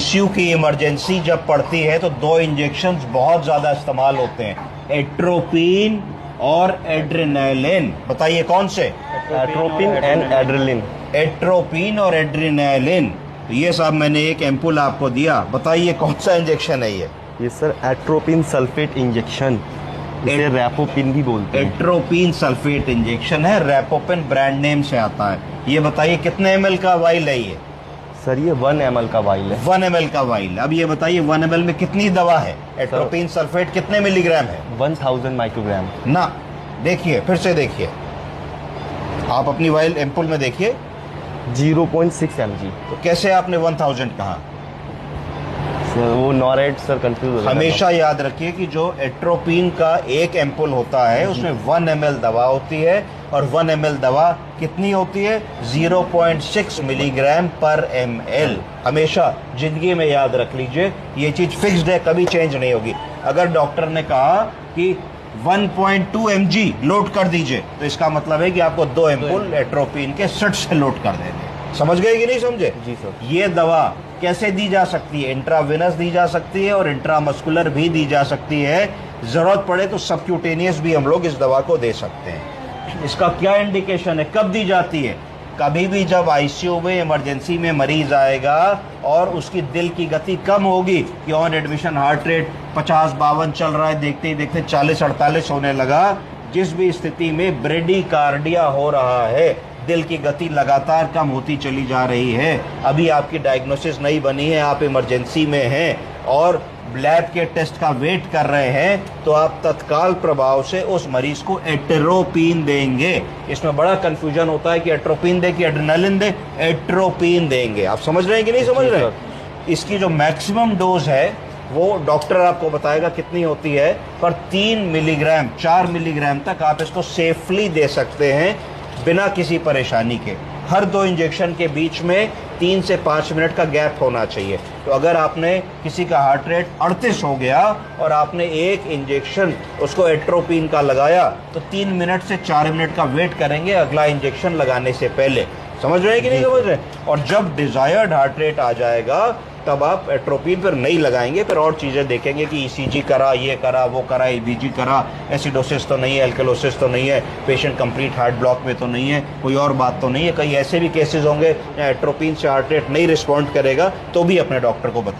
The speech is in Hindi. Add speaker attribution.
Speaker 1: आईसीयू की इमरजेंसी जब पड़ती है तो दो इंजेक्शंस बहुत ज़्यादा इस्तेमाल होते हैं, एट्रोपिन और एड्रेनालिन। बताइए कौन से?
Speaker 2: Atropine and adrenaline.
Speaker 1: एट्रोपिन और एड्रेनालिन। तो ये साहब मैंने एक एम्पुल आपको दिया, बताइए कौन सा इंजेक्शन है
Speaker 2: ये सर एट्रोपिन सल्फेट इंजेक्शन, इसे रैपोपिन भी बोलते हैं।
Speaker 1: एट्रोपिन सल्फेट इंजेक्शन है, रैपोपिन ब्रांड नेम से आता है। ये बताइए कितने ml का वाइल है ये?
Speaker 2: सर ये 1 ml का वाइल है।
Speaker 1: 1 ml का वाइल। अब ये बताइए 1 ml में कितनी दवा है? एट्रोपिन सल्फेट कितने मिलीग्राम है?
Speaker 2: 1000 माइक्रोग्राम।
Speaker 1: ना, देखिए फिर से देखिए, आप अपनी वाइल एम्पुल में देखिए
Speaker 2: 0.6 mg।
Speaker 1: तो कैसे आपने 1000 कहा?
Speaker 2: सर वो नॉरेट सर कंफ्यूज हो गया।
Speaker 1: हमेशा याद रखिए कि जो एट्रोपिन का एक एम्पुल होता है उसमें 1 ml दवा होती है, और 1 ml दवा कितनी होती है? 0.6 मिलीग्राम पर ml। हमेशा जिंदगी में याद रख लीजिए, ये चीज फिक्स्ड है, कभी चेंज नहीं होगी। अगर डॉक्टर ने कहा कि 1.2 mg लोड कर दीजिए, तो इसका मतलब है कि आपको 2 एम्पुल एट्रोपिन के सट से लोड कर देंगे। समझ गए कि नहीं समझे?
Speaker 2: जी सर।
Speaker 1: ये दवा कैसे दी जा सकती है? इंट्रावेनस दी जा सकती है और इंट्रामस्कुलर भी दी जा सकती है। जरूरत पड़े तो सबक्यूटेनियस भी हम लोग इस दवा को दे सकते हैं। इसका क्या इंडिकेशन है, कब दी जाती है? कभी भी जब आईसीयू में इमरजेंसी में मरीज आएगा और उसकी दिल की गति कम होगी, कि ऑन एडमिशन हार्ट रेट 50-52 चल रहा है, देखते ही देखते 40-48 होने लगा, जिस भी स्थिति में ब्रेडिकार्डिया हो रहा है, दिल की गति लगातार कम होती चली जा रही है, अभी आपकी डायग्नोसिस नहीं बनी है, आप इमरजेंसी में हैं और लैब के टेस्ट का वेट कर रहे हैं, तो आप तत्काल प्रभाव से उस मरीज को एट्रोपिन देंगे। इसमें बड़ा कंफ्यूजन होता है कि एट्रोपिन दे कि एड्रेनालिन दे। एट्रोपिन देंगे। आप समझ रहे हैं कि नहीं समझ रहे हैं? इसकी जो मैक्सिमम डोज है वो डॉक्टर आपको बताएगा कितनी होती है, पर 3 मिलीग्राम 4 मिलीग्राम तक आप इसको सेफली दे सकते हैं बिना किसी परेशानी के। हर 2 इंजेक्शन के बीच में 3 से 5 मिनट का गैप होना चाहिए। तो अगर आपने किसी का हार्ट रेट 38 हो गया और आपने एक इंजेक्शन उसको एट्रोपिन का लगाया, तो 3 मिनट से 4 मिनट का वेट करेंगे अगला इंजेक्शन लगाने से पहले। समझ रहे हैं कि नहीं समझ रहे? और जब डिजायर्ड हार्ट रेट आ जाएगा तब आप एट्रोपिन फिर नहीं लगाएंगे, फिर और चीज़ें देखेंगे कि ईसीजी करा, ये करा, वो करा, ईबीजी करा, एसिडोसिस तो नहीं है, एल्कलोसिस तो नहीं है, पेशेंट कंप्लीट हार्ट ब्लॉक में तो नहीं है, कोई और बात तो नहीं है। कई ऐसे भी केसेस होंगे एट्रोपिन से हार्ट रेट नहीं रिस्पॉन्ड करेगा, तो भी अपने डॉक्टर को बताएं।